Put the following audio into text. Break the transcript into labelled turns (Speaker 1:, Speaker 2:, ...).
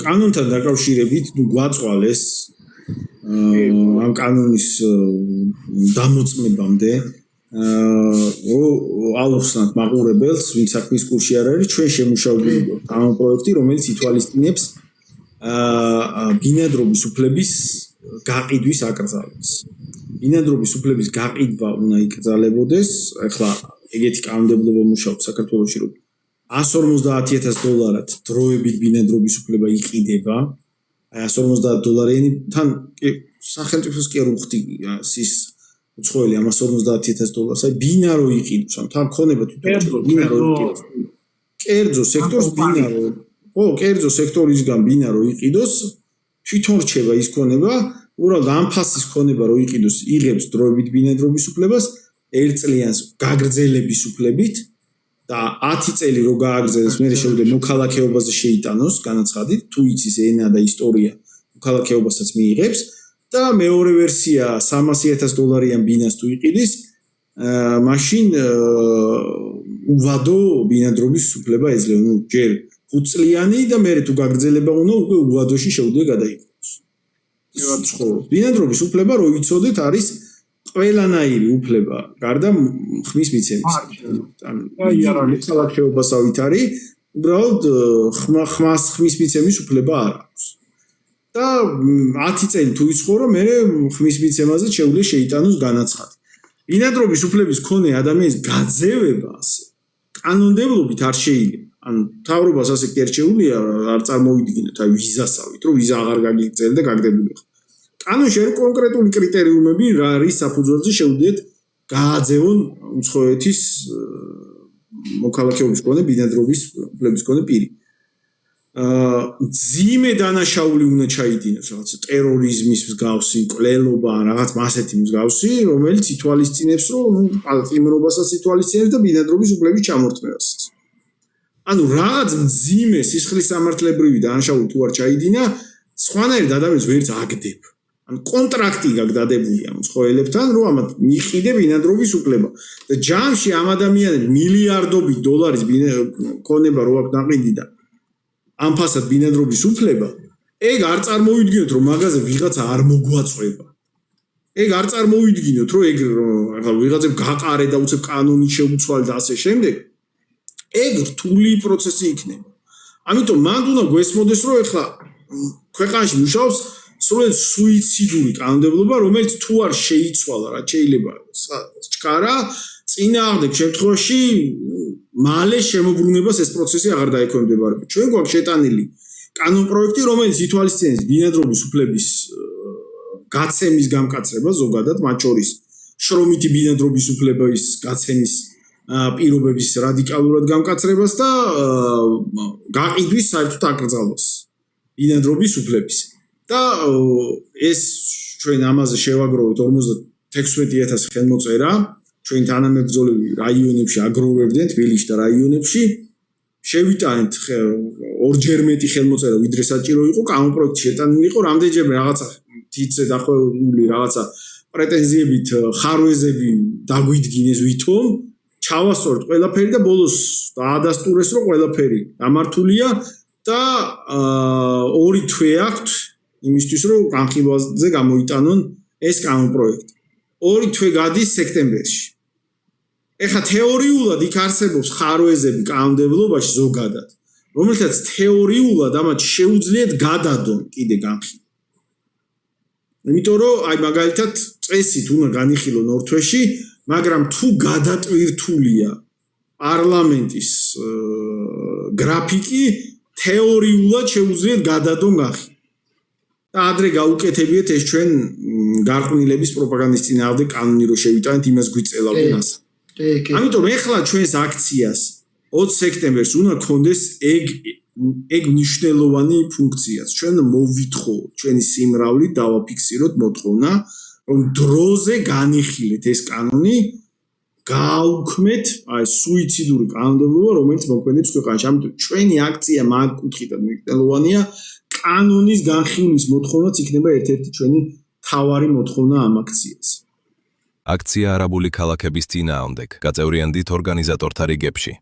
Speaker 1: კანონთან დაკავშირებით გვაწვალეს ამ კანონის დამოწმებამდე აუხსნათ მაყურებელს, ვინც საქმის კურსში არ არის, ჩვენ შემუშავებული ამ პროექტი, რომელიც ითვალისწინებს ბინადრობის უფლების გაყიდვის აკრძალვას. ბინადრობის უფლების გაყიდვა უნდა იკრძალებოდეს, ახლა ეგეთი კანონმდებლობა მუშაობს საქართველოში, რომ $150,000 დროებით ბინადრობის უფლება იყიდება. აი $150,000-თან სახელმწიფოს კი არ უხდია ის უცხოელი $150,000, აი ბინა რო იყიდოს, ან თან ქონება თვითონ ბინა რო იყიდოს. კერძო სექტორს ბინა რო, კერძო სექტორისგან ბინა რო იყიდოს, თვითონ რჩება ის ქონება, უბრალოდ ამ ფასის ქონება რო იყიდოს, იღებს დროებით ბინადრობის უფლებას, 1 წლიანს გაგრძელების უფლებით და 10 წელი რო გააგრძელოს, მერე შეუძლია მოქალაქეობაზე შეიტანოს განაცხადით, თუ იცის ენა და ისტორია, მოქალაქეობასაც მიიღებს და მეორე ვერსია $300,000-იან ბინას თუ იყიდის, მაშინ უვადო ბინადრობის უფლება ეძლევა, ნუ ჯერ 5 წლიანი და მერე თუ გაგრძელება უნდა, უკვე უვადოში შეუძლია გადაიღოს. ბინადრობის უფლება, რო ვიცოდეთ, არის ყველანაირი უფლება, გარდა ხმის მიცემის. ანუ მოქალაქეობასავით არის, უბრალოდ ხმის მიცემის უფლება არ აქვს. და 10 წელი თუ იცხოვრო, მერე ხმის მიცემაზე შეუძლია შეიტანოს განაცხადი. ბინადრობის უფლების მქონე ადამიანის გაძევება ასე კანონმდებლობით არ შეიძლება. ანუ მთავრობას ასე კი არ შეუძლია არ წარმოვიდგინოთ, აი ვიზასავით, რომ ვიზა აღარ გაგიგრძელდა და გაგდებული ხარ. კანონში არის კონკრეტული კრიტერიუმები, რა არის საფუძველზე შეუძლიათ გააძევონ უცხოეთის მოქალაქეობის მქონე ბინადრობის უფლების მქონე პირი. ძიმე დანაშაული უნდა ჩაიდინოს, რაღაც ტერორიზმის მსგავსი, მკვლელობა, რაღაც ასეთი მსგავსი, რომელიც ითვალისწინებს, რომ პატიმრობასაც ითვალისწინებს და ბინადრობის უფლების ჩამორთმევასაც. ანუ რაღაც ძიმე სისხლისამართლებრივი დანაშაული თუ არ ჩაიდინა, სხვანაირად ადამიანს ვერც აგდებ. ანუ კონტრაქტი გაქვს დადებული ამ უცხოელებთან, რომ ამათ მიყიდე ბინადრობის უფლება. და ჯამში ამ ადამიანებს მილიარდობით დოლარის ქონება რო აქვს ნაყიდი და ამ ფასად ბინადრობის უფლება, ეგ არ წარმოვიდგინოთ, რომ მაგაზე ვიღაცა არ მოგვაწყვება. ეგ არ წარმოვიდგინოთ, რომ ეგ ახლა ვიღაცამ გაყარე და უცებ კანონი შეუცვალ და ასე შემდეგ. ეგ რთული პროცესი იქნება. ამიტომ მანდ უნდა გვესმოდეს, რომ ახლა ქვეყანაში მუშაობს სრულად სუიციდური კანონმდებლობა, რომელიც თუ არ შეიცვალა, რაც შეიძლება ჩქარა, წინააღმდეგ შემთხვევაში მალე შემოbrunებას ეს პროცესი აღარ დაექვემდებარება. ჩვენ გვაქვს შეტანილი კანონპროექტი, რომელიც ითვალისწინებს ბინადრობის უფლების გაცემის გამკაცრებას ზოგადად, მათ შორის შრომითი ბინადრობის უფლების გაცემის პირობების რადიკალურად გამკაცრებას და გაყიდვის საერთოდ აკრძალვას ბინადრობის უფლების. და ეს ჩვენ ამაზე შევაგროვეთ 56,000 ხელმოწერა, ჩვენ თანამებრძოლები რაიონებში აგროვებდნენ, თბილისში და რაიონებში. შევიტანეთ ორჯერ მეტი ხელმოწერა, ვიდრე საჭირო იყო, კანონპროექტი შეტანილი იყო, რამდენჯერმე რაღაცა თითზე დახვეული რაღაცა პრეტენზიებით ხარვეზები დაგვიდგინეს ვითომ, ჩავასწორეთ ყველაფერი და ბოლოს დაადასტურეს, რომ ყველაფერი გამართულია და 2 თვე აქვთ იმისთვის, რომ განხილვაზე გამოიტანონ ეს კანონპროექტი. 2 თვე გადის სექტემბერში. ეხლა თეორიულად იქ არსებობს ხარვეზები კანონმდებლობაში ზოგადად, რომელთაც თეორიულად ამათ შეუძლიათ გადადონ კიდე განხილვა. იმიტომ რომ აი მაგალითად წესით უნდა განიხილონ 2 თვეში, მაგრამ თუ გადატვირთულია პარლამენტის გრაფიკი, თეორიულად შეუძლიათ გადადონ განხილვა. და ადრე გაუკეთებიეთ ეს ჩვენ გარყვნილების პროპაგანდის წინააღმდეგ კანონი რო შევიტანეთ, იმას გვიწელავდნენ ასე. ამიტომ ეხლა ჩვენს აქციას 20 სექტემბერს უნდა გქონდეს ეგ მნიშვნელოვანი ფუნქციაც. ჩვენ მოვითხოვოთ ჩვენი სიმრავლით დავაფიქსიროთ მოთხოვნა, რომ დროზე განიხილეთ ეს კანონი, გააუქმეთ აი სუიციდური კანონმდებლობა, რომელიც მოქმედებს ქვეყანაში. ამიტომ ჩვენი აქცია მაგ კუთხიდან მნიშვნელოვანია. კანონის განხილვის მოთხოვნაც იქნება ერთ-ერთი ჩვენი მთავარი მოთხოვნა ამ აქციას.
Speaker 2: აქცია არაბული ქალაქების წინააღმდეგ გაწევრიანდით ორგანიზატორთა რიგებში.